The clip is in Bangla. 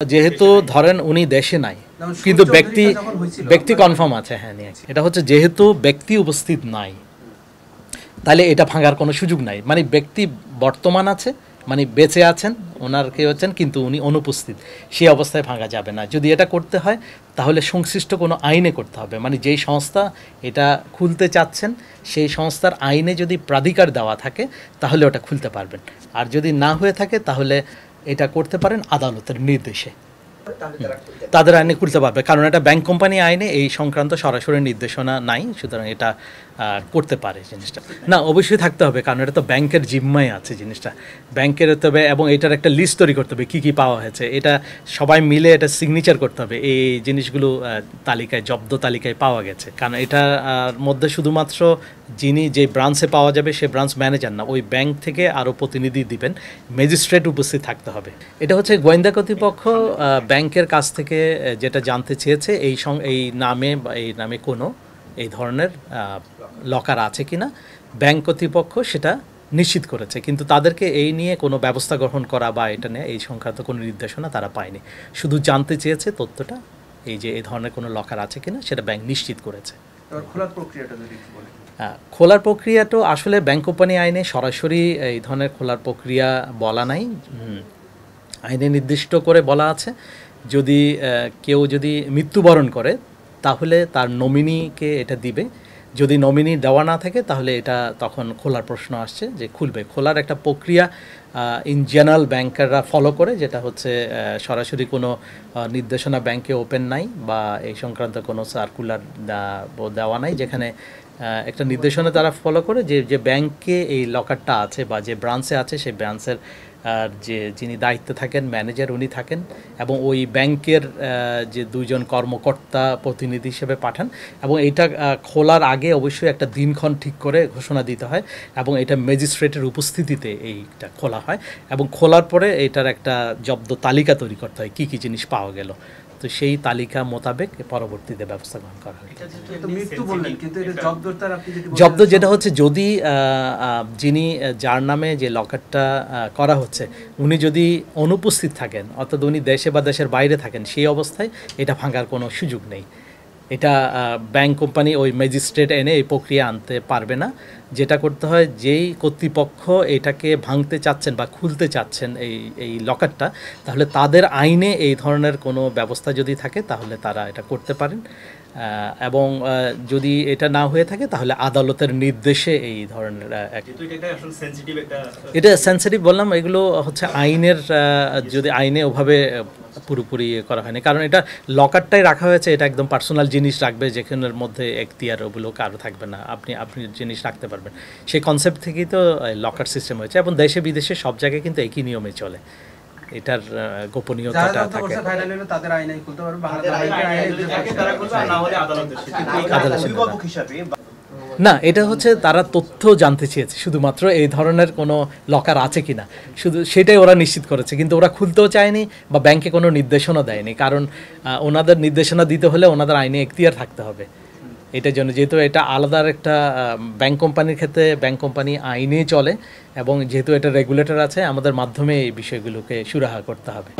যেহেতু ধরেন উনি দেশে নাই কিন্তু ব্যক্তি কনফার্ম আছে, হ্যাঁ নিয়ে এটা হচ্ছে যেহেতু ব্যক্তি উপস্থিত নাই তাহলে এটা ভাঙার কোনো সুযোগ নাই। মানে ব্যক্তি বর্তমান আছে, মানে বেঁচে আছেন, ওনার কেউ আছেন কিন্তু উনি অনুপস্থিত, সেই অবস্থায় ভাঙা যাবে না। যদি এটা করতে হয় তাহলে সংশ্লিষ্ট কোনো আইনে করতে হবে। মানে যেই সংস্থা এটা খুলতে চাচ্ছেন সেই সংস্থার আইনে যদি প্রাধিকার দেওয়া থাকে তাহলে ওটা খুলতে পারবেন, আর যদি না হয়ে থাকে তাহলে এটা করতে পারেন আদালতের নির্দেশে, তাদের আইনে খুলতে পারবে। কারণ এটা ব্যাংক কোম্পানি আইনে এই সংক্রান্ত সরাসরি নির্দেশনা নাই, সুতরাং এটা করতে পারে জিনিসটা। না, অবশ্যই থাকতে হবে, কারণ এটা তো ব্যাংকের জিম্মায় আছে জিনিসটা, ব্যাংকের হতে হবে এবং এটার একটা লিস্ট তৈরি করতে হবে কী কী পাওয়া হয়েছে, এটা সবাই মিলে এটা সিগনেচার করতে হবে এই জিনিসগুলো তালিকায়, জব্দ তালিকায় পাওয়া গেছে। কারণ এটার মধ্যে শুধুমাত্র যিনি যে ব্রাঞ্চে পাওয়া যাবে সে ব্রাঞ্চ ম্যানেজার না, ওই ব্যাংক থেকে আরও প্রতিনিধি দিবেন, ম্যাজিস্ট্রেট উপস্থিত থাকতে হবে। এটা হচ্ছে গোয়েন্দা কর্তৃপক্ষ ব্যাংকের কাছ থেকে যেটা জানতে চেয়েছে এই নামে কোনো এই ধরনের লকার আছে কিনা, ব্যাংক কর্তৃপক্ষ সেটা নিশ্চিত করেছে, কিন্তু তাদেরকে এই নিয়ে কোনো ব্যবস্থা গ্রহণ করা বা এটা নিয়ে এই সংক্রান্ত কোনো নির্দেশনা তারা পায়নি। শুধু জানতে চেয়েছে তথ্যটা, এই যে এই ধরনের কোনো লকার আছে কিনা সেটা ব্যাংক নিশ্চিত করেছে। খোলার প্রক্রিয়াটা আসলে ব্যাংক কোম্পানি আইনে সরাসরি এই ধরনের খোলার প্রক্রিয়া বলা নাই, আইনে নির্দিষ্ট করে বলা আছে যদি কেউ যদি মৃত্যুবরণ করে তাহলে তার নমিনিকে এটা দিবে, যদি নমিনি দেওয়া না থাকে তাহলে এটা তখন খোলার প্রশ্ন আসছে যে খুলবে। খোলার একটা প্রক্রিয়া ইন জেনারেল ব্যাংকাররা ফলো করে, যেটা হচ্ছে সরাসরি কোনো নির্দেশনা ব্যাংকে ওপেন নাই বা এই সংক্রান্ত কোনো সার্কুলার দেওয়া নাই, যেখানে একটা নির্দেশনা তারা ফলো করে যে ব্যাংকে এই লকারটা আছে বা যে ব্রাঞ্চে আছে সেই ব্রাঞ্চের যিনি দায়িত্বে থাকেন ম্যানেজার উনি থাকেন, এবং ওই ব্যাংকের যে দুইজন কর্মকর্তা প্রতিনিধি হিসেবে পাঠান, এবং এটা খোলার আগে অবশ্যই একটা দিনক্ষণ ঠিক করে ঘোষণা দিতে হয় এবং এটা ম্যাজিস্ট্রেটের উপস্থিতিতে এইটা খোলা হয়, এবং খোলার পরে এটার একটা জব্দ তালিকা তৈরি করতে হয় কী কী জিনিস পাওয়া গেল, তো সেই তালিকা মোতাবেক পরবর্তীতে ব্যবস্থা গ্রহণ করা হয়। জব্দ যেটা হচ্ছে যদি যিনি যার নামে যে লকারটা করা হচ্ছে উনি যদি অনুপস্থিত থাকেন, অর্থাৎ উনি দেশে বা দেশের বাইরে থাকেন, সেই অবস্থায় এটা ভাঙার কোনো সুযোগ নেই। এটা ব্যাংক কোম্পানি ওই ম্যাজিস্ট্রেট এনে এই প্রক্রিয়া আনতে পারবে না। যেটা করতে হয়, যেই কর্তৃপক্ষ এটাকে ভাঙতে চাচ্ছেন বা খুলতে চাচ্ছেন এই লকারটা, তাহলে তাদের আইনে এই ধরনের কোনো ব্যবস্থা যদি থাকে তাহলে তারা এটা করতে পারেন, এবং যদি এটা না হয়ে থাকে তাহলে আদালতের নির্দেশে এই ধরনের এটা সেন্সিটিভ বললাম, এগুলো হচ্ছে আইনের, যদি আইনে ওভাবে পুরোপুরি করা হয়নি, কারণ এটা লকারটাই রাখা হয়েছে, এটা একদম পার্সোনাল জিনিস রাখবে যেখানের মধ্যে এখতিয়ার ওগুলো কারো থাকবে না, আপনি জিনিস রাখতে পারবেন, সেই কনসেপ্ট থেকেই তো লকার সিস্টেম হয়েছে, এবং দেশে বিদেশে সব জায়গায় কিন্তু একই নিয়মে চলে, এটার গোপনীয়তাটা থাকে। না, এটা হচ্ছে তারা তথ্য জানতে চেয়েছে শুধুমাত্র এই ধরনের কোনো লকার আছে কিনা, শুধু সেটাই ওরা নিশ্চিত করেছে, কিন্তু ওরা খুলতেও চায়নি বা ব্যাংকে কোনো নির্দেশনা দেয়নি, কারণ ওনাদের নির্দেশনা দিতে হলে ওনাদের আইনে এখতিয়ার থাকতে হবে। এটার জন্য যেহেতু এটা আলাদা একটা ব্যাংক কোম্পানির ক্ষেত্রে ব্যাংক কোম্পানি আইনে চলে, এবং যেহেতু এটা রেগুলেটর আছে, আমাদের মাধ্যমে এই বিষয়গুলোকে সুরাহা করতে হবে।